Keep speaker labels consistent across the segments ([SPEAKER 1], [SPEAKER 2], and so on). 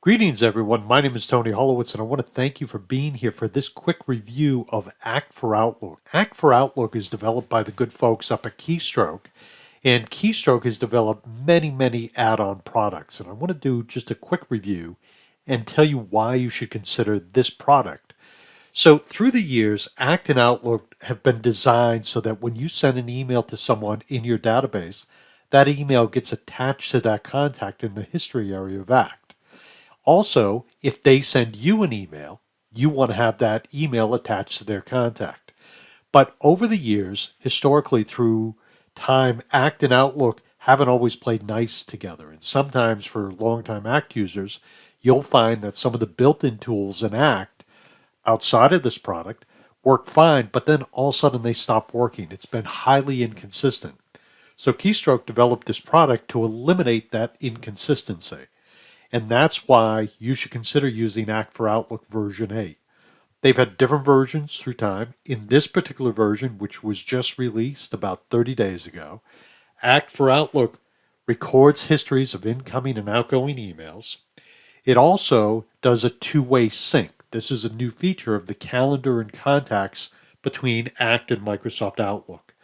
[SPEAKER 1] Greetings, everyone. My name is Tony Holowitz, and I want to thank you for being here for this quick review of Act4Outlook. Act4Outlook is developed by the good folks up at Keystroke, and Keystroke has developed many add-on products. And I want to do just a quick review and tell you why you should consider this product. So through the years, Act and Outlook have been designed so that when you send an email to someone in your database, that email gets attached to that contact in the history area of Act. Also, if they send you an email, you want to have that email attached to their contact. But over the years, historically through time, Act and Outlook haven't always played nice together. And sometimes for longtime Act users, you'll find that some of the built-in tools in Act outside of this product work fine, but then all of a sudden they stop working. It's been highly inconsistent. So Keystroke developed this product to eliminate that inconsistency. And that's why you should consider using Act4Outlook version 8. They've had different versions through time. In this particular version, which was just released about 30 days ago, Act4Outlook records histories of incoming and outgoing emails. It also does a two-way sync. This is a new feature of the calendar and contacts between Act and Microsoft Outlook.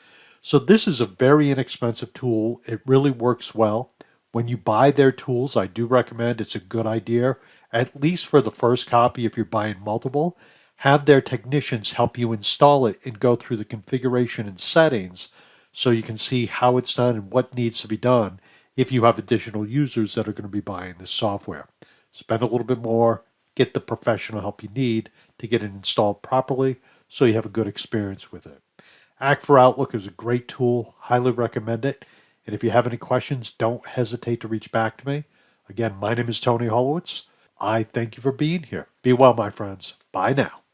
[SPEAKER 1] So this is a very inexpensive tool. It really works well. When you buy their tools, I do recommend it's a good idea, at least for the first copy if you're buying multiple, have their technicians help you install it and go through the configuration and settings so you can see how it's done and what needs to be done if you have additional users that are going to be buying this software. Spend a little bit more, get the professional help you need to get it installed properly so you have a good experience with it. Act4Outlook is a great tool, highly recommend it. And if you have any questions, don't hesitate to reach back to me. Again, my name is Tony Holowitz. I thank you for being here. Be well, my friends. Bye now.